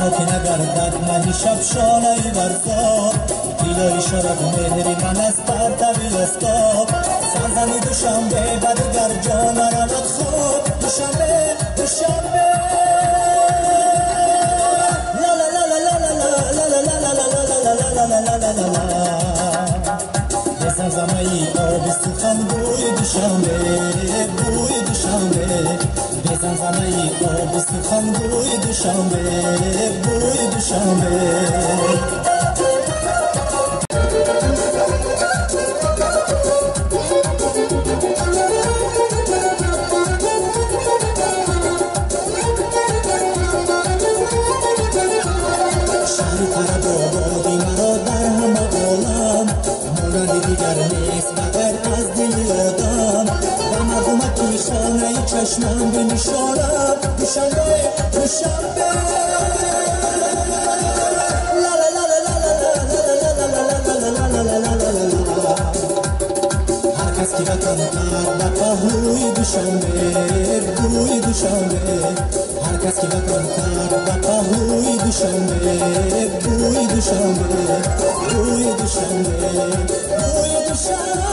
که نگردد مهی شب شانهی برزاد دیلای شراب مهری من از پرتوی افتاد سرزنی دوشنبه و دیگر جا نرمد خواب دوشنبه دوشنبه بزن زمایی آب سخن بوی دوشنبه بوی دوشنبه بزن زمایی آب سخن بوی دوشنبه بوی دوشنبه چشمم به نشانم دوشنبه دوشنبه هر کس که وطن کرد در پهلوی دوشنبه بوی دوشنبه هر کس که وطن کرد در پهلوی دوشنبه بوی دوشنبه بوی دوشنبه بوی دوشنبه